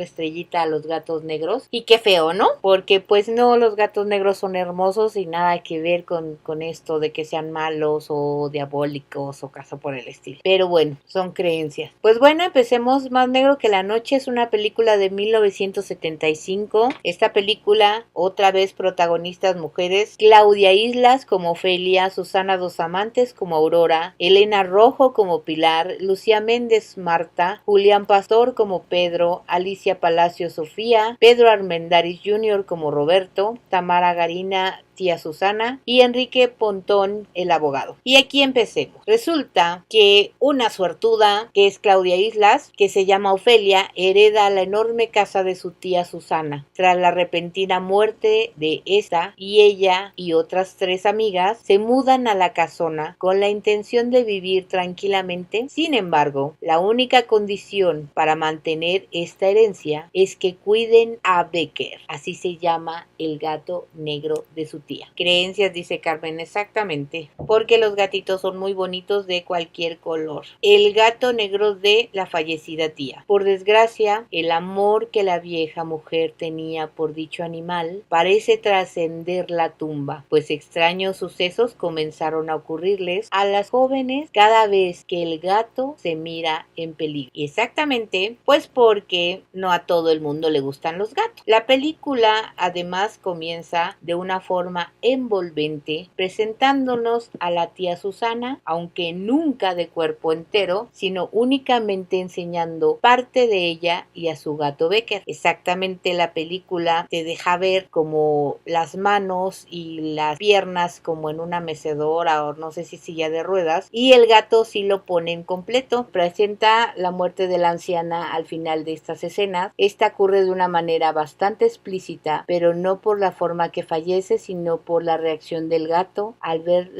estrellita a los gatos negros, y qué feo, ¿no? Porque pues no, los gatos negros son hermosos y nada que ver con esto de que sean malos o diabólicos o caso por el estilo. Pero bueno, son creencias. Pues bueno, empecemos. Más negro que la noche es una película de 1975. Esta película, otra vez protagonistas mujeres: Claudia Islas como Ofelia, Susana Dos Amantes como Aurora, Elena Rojo como Pilar, Lucía Méndez Marta, Julián Pastor como Pedro, Alicia Palacio Sofía, Pedro Armendáriz Jr. como Roberto, Tamara Garina tía Susana, y Enrique Pontón, el abogado. Y aquí empecemos. Resulta que una suertuda, que es Claudia Islas, que se llama Ofelia, hereda la enorme casa de su tía Susana. Tras la repentina muerte de esta, y ella y otras 3 amigas se mudan a la casona con la intención de vivir tranquilamente. Sin embargo, la única condición para mantener esta herencia es que cuiden a Becker, así se llama el gato negro de su tía. Creencias, dice Carmen, exactamente, porque los gatitos son muy bonitos de cualquier color. El gato negro de la fallecida tía. Por desgracia, el amor que la vieja mujer tenía por dicho animal parece trascender la tumba, pues extraños sucesos comenzaron a ocurrirles a las jóvenes cada vez que el gato se mira en peligro. Y exactamente, pues porque no a todo el mundo le gustan los gatos. La película además comienza de una forma envolvente, presentándonos a la tía Susana, aunque nunca de cuerpo entero, sino únicamente enseñando parte de ella y a su gato Becker. Exactamente, la película te deja ver como las manos y las piernas como en una mecedora o no sé si silla de ruedas, y el gato sí lo pone en completo. Presenta la muerte de la anciana al final de estas escenas. Esta ocurre de una manera bastante explícita, pero no por la forma que fallece, sino por la reacción del gato al ver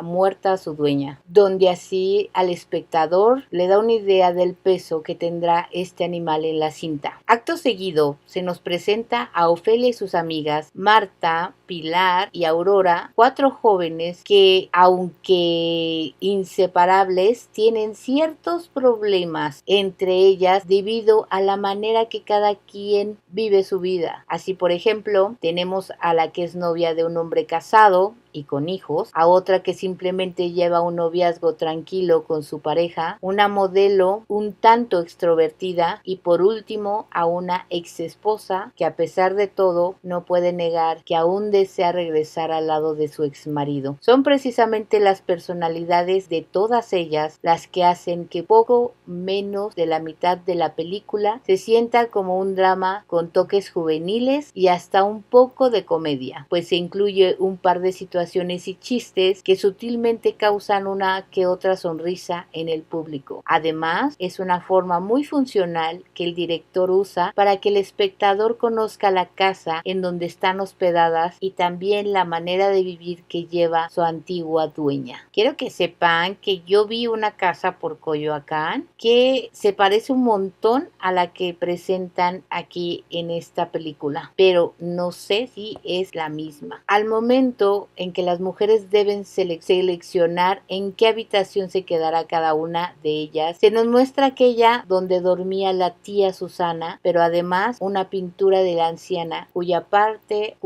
muerta a su dueña, donde así al espectador le da una idea del peso que tendrá este animal en la cinta. Acto seguido se nos presenta a Ofelia y sus amigas Marta, Pilar y Aurora, 4 jóvenes que, aunque inseparables, tienen ciertos problemas entre ellas debido a la manera que cada quien vive su vida. Así, por ejemplo, tenemos a la que es novia de un hombre casado y con hijos, a otra que simplemente lleva un noviazgo tranquilo con su pareja, una modelo un tanto extrovertida y por último a una ex esposa que a pesar de todo no puede negar que aún desea regresar al lado de su ex marido. Son precisamente las personalidades de todas ellas las que hacen que poco menos de la mitad de la película se sienta como un drama con toques juveniles y hasta un poco de comedia, pues se incluye un par de situaciones y chistes que sutilmente causan una que otra sonrisa en el público. Además, es una forma muy funcional que el director usa para que el espectador conozca la casa en donde están hospedadas y también la manera de vivir que lleva su antigua dueña. Quiero que sepan que yo vi una casa por Coyoacán que se parece un montón a la que presentan aquí en esta película, pero no sé si es la misma. Al momento en que las mujeres deben seleccionar en qué habitación se quedará cada una de ellas, se nos muestra aquella donde dormía la tía Susana, pero además una pintura de la anciana cuya parte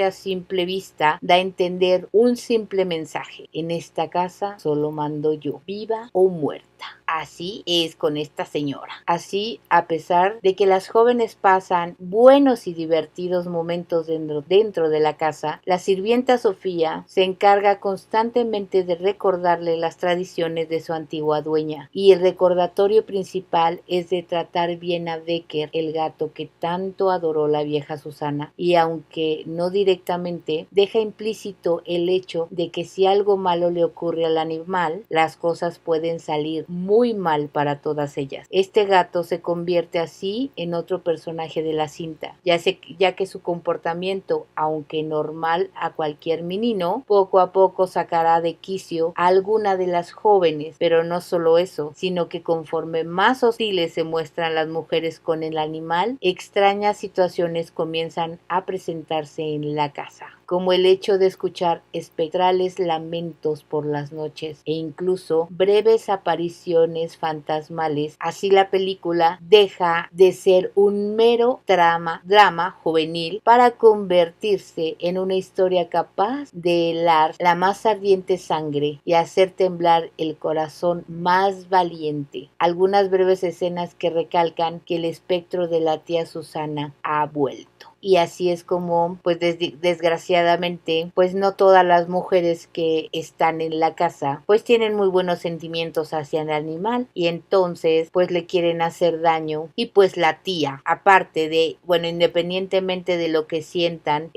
a simple vista da a entender un simple mensaje: en esta casa solo mando yo, viva o muerta. Así es con esta señora. Así, a pesar de que las jóvenes pasan buenos y divertidos momentos dentro de la casa, la sirvienta Sofía se encarga constantemente de recordarle las tradiciones de su antigua dueña, y el recordatorio principal es de tratar bien a Becker, el gato que tanto adoró la vieja Susana, y aunque no directamente, deja implícito el hecho de que si algo malo le ocurre al animal, las cosas pueden salir muy mal para todas ellas. Este gato se convierte así en otro personaje de la cinta, ya que su comportamiento, aunque normal a cualquier menino, poco a poco sacará de quicio a alguna de las jóvenes, pero no solo eso, sino que conforme más hostiles se muestran las mujeres con el animal, extrañas situaciones comienzan a presentarse en la casa, como el hecho de escuchar espectrales lamentos por las noches e incluso breves apariciones fantasmales. Así la película deja de ser un mero drama juvenil para convertirse en una historia capaz de helar la más ardiente sangre y hacer temblar el corazón más valiente. Algunas breves escenas que recalcan que el espectro de la tía Susana ha vuelto. y así es como pues desgraciadamente pues no todas las mujeres que están en la casa pues tienen muy buenos sentimientos hacia el animal y entonces pues le quieren hacer daño y pues la tía aparte de bueno independientemente de lo que sientan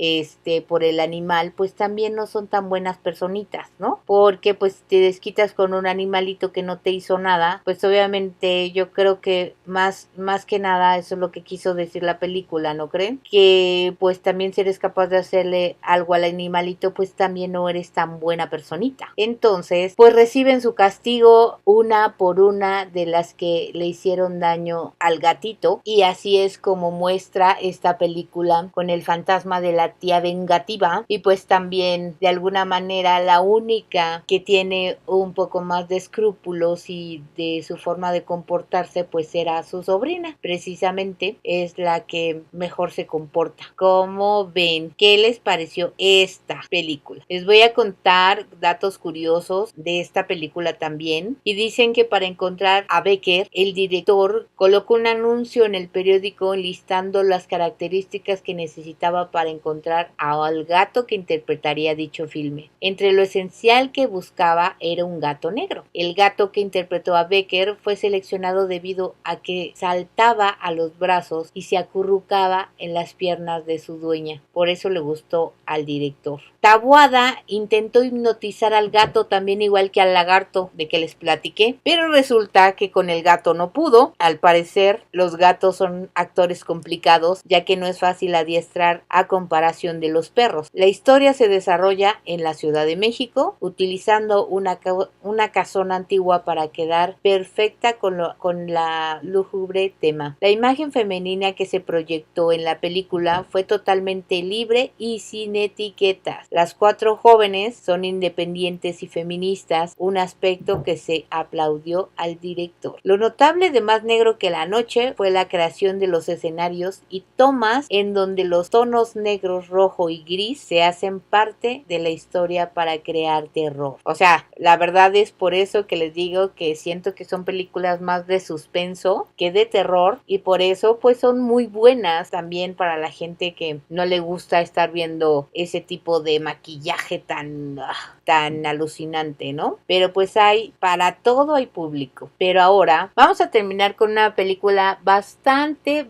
por el animal pues también no son tan buenas personitas, ¿no? Porque pues te desquitas con un animalito que no te hizo nada, pues obviamente yo creo que más que nada eso es lo que quiso decir la película, ¿no creen? Que pues también si eres capaz de hacerle algo al animalito pues también no eres tan buena personita. Entonces pues reciben su castigo una por una de las que le hicieron daño al gatito y así es como muestra esta película con el fantasma de la tía vengativa y pues también de alguna manera la única que tiene un poco más de escrúpulos y de su forma de comportarse pues era su sobrina, precisamente es la que mejor se comporta. ¿Cómo ven? ¿Qué les pareció esta película? Les voy a contar datos curiosos de esta película también y dicen que para encontrar a Becker el director colocó un anuncio en el periódico listando las características que necesitaba para encontrar al gato que interpretaría dicho filme. Entre lo esencial que buscaba era un gato negro. El gato que interpretó a Becker fue seleccionado debido a que saltaba a los brazos y se acurrucaba en las piernas de su dueña. Por eso le gustó al director. Taboada intentó hipnotizar al gato también igual que al lagarto de que les platiqué, pero resulta que con el gato no pudo. Al parecer los gatos son actores complicados ya que no es fácil adiestrar a comparación de los perros. La historia se desarrolla en la Ciudad de México utilizando una casona antigua para quedar perfecta con la lúgubre tema. La imagen femenina que se proyectó en la película fue totalmente libre y sin etiquetas. Las 4 jóvenes son independientes y feministas, un aspecto que se aplaudió al director. Lo notable de Más negro que la noche fue la creación de los escenarios y tomas en donde los tonos negros, rojo y gris se hacen parte de la historia para crear terror. O sea, la verdad es por eso que les digo que siento que son películas más de suspenso que de terror y por eso pues son muy buenas también para la gente que no le gusta estar viendo ese tipo de maquillaje tan alucinante, ¿no? Pero pues para todo hay público. Pero ahora vamos a terminar con una película bastante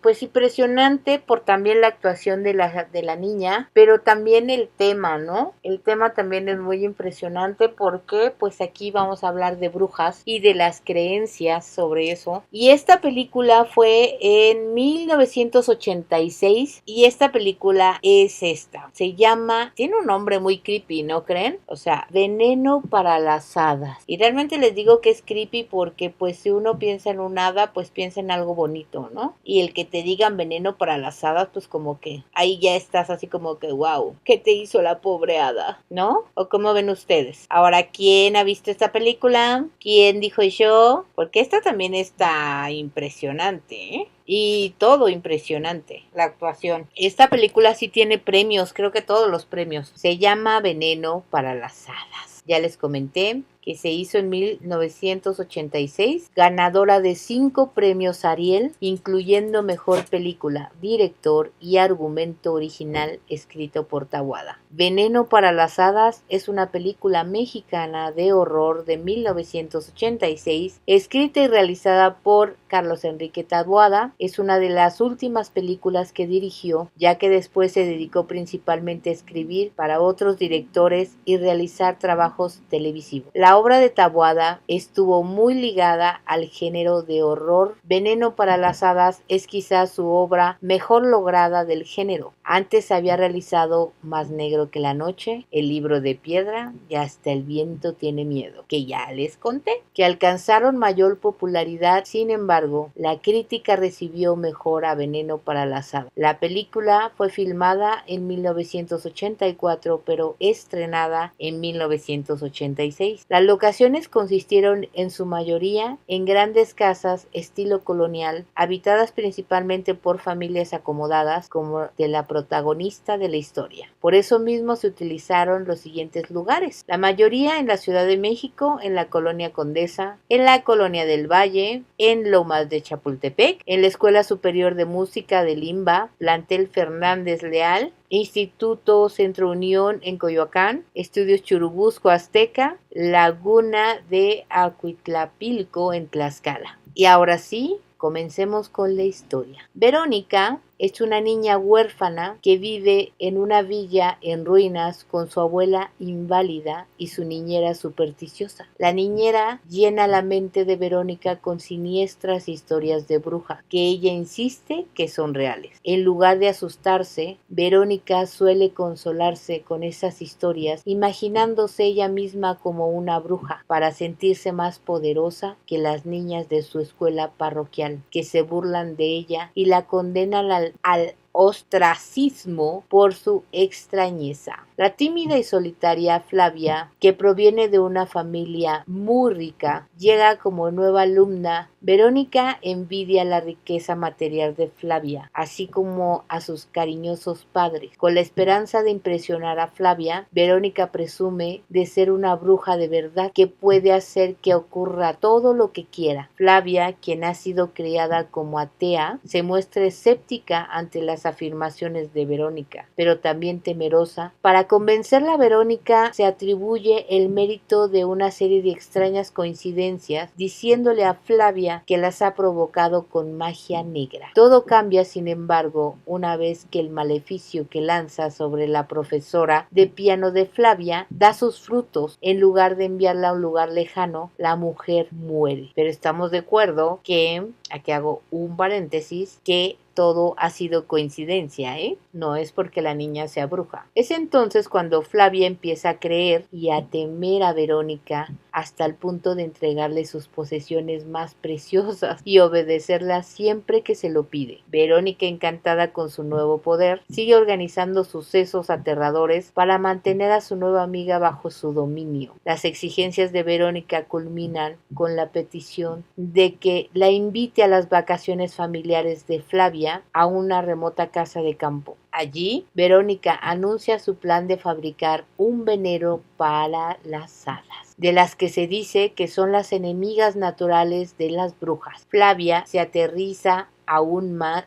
pues impresionante por también la actuación de la niña, pero también el tema, ¿no? El tema también es muy impresionante porque pues aquí vamos a hablar de brujas y de las creencias sobre eso. Y esta película fue en 1986 y esta película es esta. Tiene un nombre muy creepy, ¿no creen? O sea, Veneno para las hadas. Y realmente les digo que es creepy porque pues si uno piensa en un hada, pues piensa en algo bonito, ¿no? Y el que te digan veneno para las hadas, pues como que ahí ya estás así como que wow, ¿qué te hizo la pobre hada? ¿No? ¿O cómo ven ustedes? Ahora, ¿quién ha visto esta película? ¿Quién dijo yo? Porque esta también está impresionante, ¿eh? Y todo impresionante, la actuación. Esta película sí tiene premios, creo que todos los premios. Se llama Veneno para las hadas. Ya les comenté que se hizo en 1986, ganadora de 5 premios Ariel, incluyendo Mejor Película, Director y Argumento Original escrito por Taboada. Veneno para las hadas es una película mexicana de horror de 1986, escrita y realizada por Carlos Enrique Taboada. Es una de las últimas películas que dirigió, ya que después se dedicó principalmente a escribir para otros directores y realizar trabajos televisivos. La obra de Taboada estuvo muy ligada al género de horror. Veneno para las hadas es quizás su obra mejor lograda del género. Antes había realizado Más negro que la noche, El libro de piedra y Hasta el viento tiene miedo, que ya les conté, que alcanzaron mayor popularidad. Sin embargo, la crítica recibió mejor a Veneno para las hadas. La película fue filmada en 1984, pero estrenada en 1986. Las locaciones consistieron en su mayoría en grandes casas estilo colonial, habitadas principalmente por familias acomodadas como de la protagonista protagonista de la historia. Por eso mismo se utilizaron los siguientes lugares, la mayoría en la Ciudad de México, en la Colonia Condesa, en la Colonia del Valle, en Lomas de Chapultepec, en la Escuela Superior de Música de Limba, Plantel Fernández Leal, Instituto Centro Unión en Coyoacán, Estudios Churubusco Azteca, Laguna de Acuitlapilco en Tlaxcala. Y ahora sí, comencemos con la historia. Verónica es una niña huérfana que vive en una villa en ruinas con su abuela inválida y su niñera supersticiosa. La niñera llena la mente de Verónica con siniestras historias de bruja, que ella insiste que son reales. En lugar de asustarse, Verónica suele consolarse con esas historias, imaginándose ella misma como una bruja, para sentirse más poderosa que las niñas de su escuela parroquial, que se burlan de ella y la condenan al ostracismo por su extrañeza. La tímida y solitaria Flavia, que proviene de una familia muy rica, llega como nueva alumna. Verónica envidia la riqueza material de Flavia, así como a sus cariñosos padres. Con la esperanza de impresionar a Flavia, Verónica presume de ser una bruja de verdad que puede hacer que ocurra todo lo que quiera. Flavia, quien ha sido criada como atea, se muestra escéptica ante las afirmaciones de Verónica, pero también temerosa. Para convencerla, Verónica se atribuye el mérito de una serie de extrañas coincidencias, diciéndole a Flavia que las ha provocado con magia negra. Todo cambia, sin embargo, una vez que el maleficio que lanza sobre la profesora de piano de Flavia da sus frutos. En lugar de enviarla a un lugar lejano, la mujer muere. Pero estamos de acuerdo que, aquí hago un paréntesis, que todo ha sido coincidencia, No es porque la niña sea bruja. Es entonces cuando Flavia empieza a creer y a temer a Verónica hasta el punto de entregarle sus posesiones más preciosas y obedecerla siempre que se lo pide. Verónica, encantada con su nuevo poder, sigue organizando sucesos aterradores para mantener a su nueva amiga bajo su dominio. Las exigencias de Verónica culminan con la petición de que la invite a las vacaciones familiares de Flavia a una remota casa de campo. Allí, Verónica anuncia su plan de fabricar un veneno para las hadas, de las que se dice que son las enemigas naturales de las brujas. Flavia se aterroriza aún más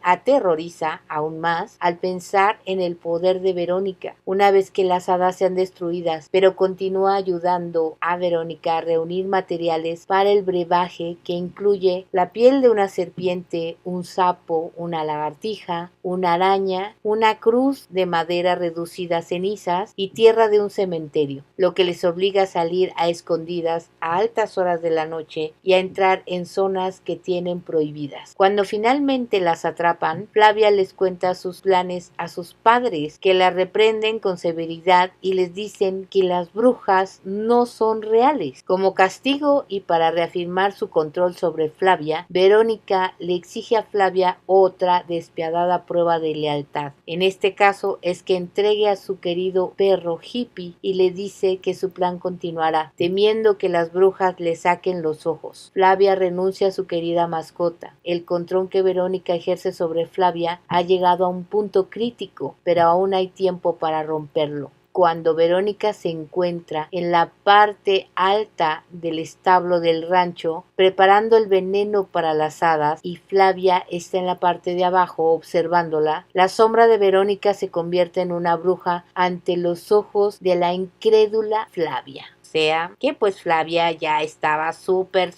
al pensar en el poder de Verónica, una vez que las hadas sean destruidas, pero continúa ayudando a Verónica a reunir materiales para el brebaje, que incluye la piel de una serpiente, un sapo, una lagartija, una araña, una cruz de madera reducida a cenizas y tierra de un cementerio, lo que les obliga a salir a escondidas a altas horas de la noche y a entrar en zonas que tienen prohibidas. Cuando finalmente las atrapan, Flavia les cuenta sus planes a sus padres, que la reprenden con severidad y les dicen que las brujas no son reales. Como castigo y para reafirmar su control sobre Flavia, Verónica le exige a Flavia otra despiadada prueba de lealtad. En este caso es que entregue a su querido perro Hippie y le dice que su plan continuará, temiendo que las brujas le saquen los ojos. Flavia renuncia a su querida mascota. El control que Verónica ejerce sobre Flavia ha llegado a un punto crítico, pero aún hay tiempo para romperlo. Cuando Verónica se encuentra en la parte alta del establo del rancho preparando el veneno para las hadas y Flavia está en la parte de abajo observándola, la sombra de Verónica se convierte en una bruja ante los ojos de la incrédula Flavia. Sea que pues Flavia ya estaba súper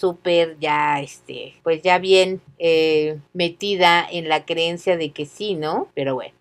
ya pues ya bien metida en la creencia de que sí, ¿no? Pero bueno,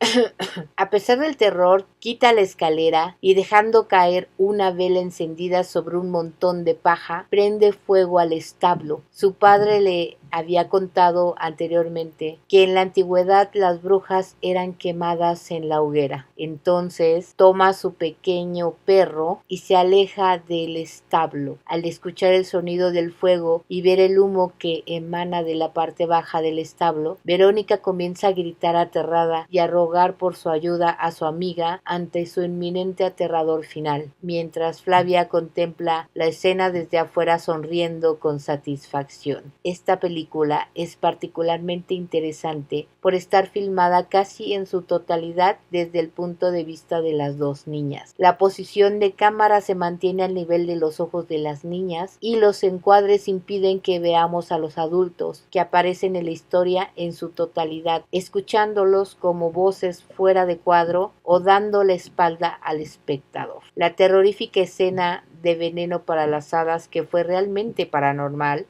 a pesar del terror, quita la escalera y dejando caer una vela encendida sobre un montón de paja, prende fuego al establo. Su padre le había contado anteriormente que en la antigüedad las brujas eran quemadas en la hoguera. Entonces toma a su pequeño perro y se aleja del establo. Al escuchar el sonido del fuego y ver el humo que emana de la parte baja del establo, Verónica comienza a gritar aterrada y a rogar por su ayuda a su amiga ante su inminente aterrador final, mientras Flavia contempla la escena desde afuera sonriendo con satisfacción. Esta película película es particularmente interesante por estar filmada casi en su totalidad desde el punto de vista de las dos niñas. La posición de cámara se mantiene al nivel de los ojos de las niñas y los encuadres impiden que veamos a los adultos que aparecen en la historia en su totalidad, escuchándolos como voces fuera de cuadro o dando la espalda al espectador. La terrorífica escena de veneno para las hadas, que fue realmente paranormal,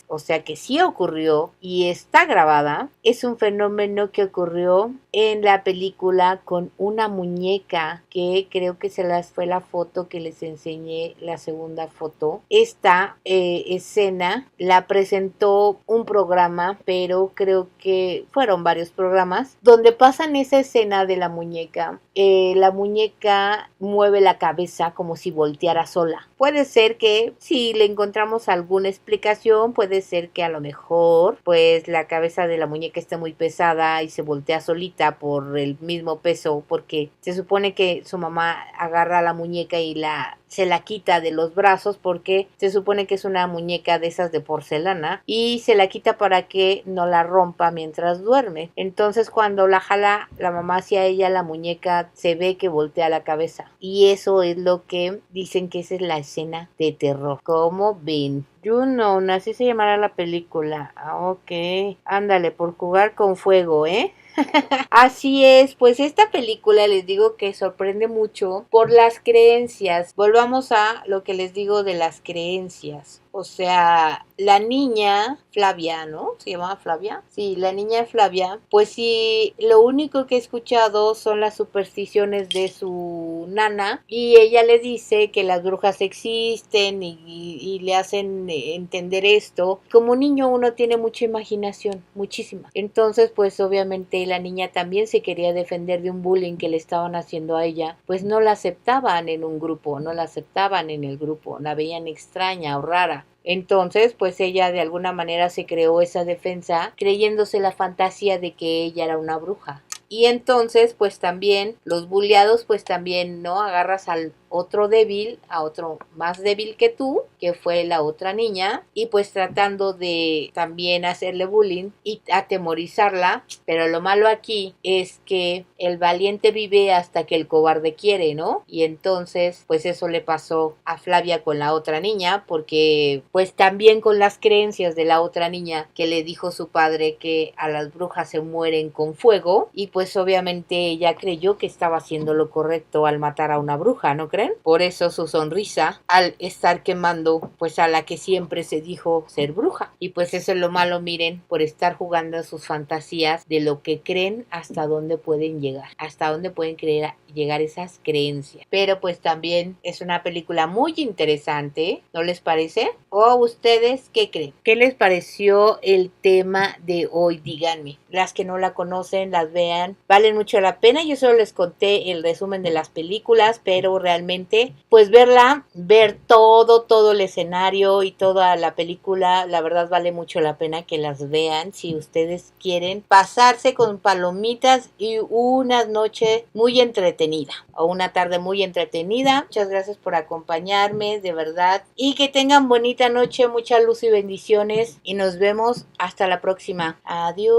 o sea que sí ocurrió y está grabada, es un fenómeno que ocurrió en la película con una muñeca que creo que fue la foto que les enseñé, la segunda foto. Esta escena la presentó un programa, pero creo que fueron varios programas donde pasan esa escena de la muñeca. La muñeca mueve la cabeza como si volteara sola. Puede ser que si le encontramos alguna explicación, puede ser que a lo mejor pues la cabeza de la muñeca esté muy pesada y se voltea solita por el mismo peso, porque se supone que su mamá agarra la muñeca y se la quita de los brazos, porque se supone que es una muñeca de esas de porcelana y se la quita para que no la rompa mientras duerme. Entonces cuando la jala la mamá hacia ella, la muñeca se ve que voltea la cabeza, y eso es lo que dicen que esa es la escena de terror. ¿Cómo ven? Juno, así se llamará la película. Ok, ándale, por jugar con fuego, ¿eh? Así es, pues esta película les digo que sorprende mucho por las creencias. Volvamos a lo que les digo de las creencias. O sea, la niña Flavia, ¿no? ¿Se llamaba Flavia? Sí, la niña Flavia, pues sí, lo único que he escuchado son las supersticiones de su nana, y ella le dice que las brujas existen y le hacen entender esto. Como niño uno tiene mucha imaginación, muchísima. Entonces, pues obviamente la niña también se quería defender de un bullying que le estaban haciendo a ella, pues no la aceptaban en un grupo, no la aceptaban en el grupo, la veían extraña o rara. Entonces, pues ella de alguna manera se creó esa defensa creyéndose la fantasía de que ella era una bruja. Y entonces, pues también los bulleados, pues también, ¿no? Agarras al otro débil, a otro más débil que tú, que fue la otra niña, y pues tratando de también hacerle bullying y atemorizarla. Pero lo malo aquí es que el valiente vive hasta que el cobarde quiere, ¿no? Y entonces, pues eso le pasó a Flavia con la otra niña, porque pues también con las creencias de la otra niña, que le dijo su padre que a las brujas se mueren con fuego, y pues obviamente ella creyó que estaba haciendo lo correcto al matar a una bruja, ¿no creen? Por eso su sonrisa al estar quemando pues a la que siempre se dijo ser bruja. Y pues eso es lo malo, miren, por estar jugando a sus fantasías de lo que creen, hasta dónde pueden llegar, hasta dónde pueden llegar esas creencias. Pero pues también es una película muy interesante, ¿no les parece? ¿O ustedes qué creen? ¿Qué les pareció el tema de hoy? Díganme. Las que no la conocen, las vean, valen mucho la pena. Yo solo les conté el resumen de las películas, pero realmente pues verla, ver todo el escenario y toda la película, la verdad vale mucho la pena que las vean si ustedes quieren pasarse con palomitas y una noche muy entretenida o una tarde muy entretenida. Muchas gracias por acompañarme, de verdad, y que tengan bonita noche, mucha luz y bendiciones, y nos vemos hasta la próxima. Adiós.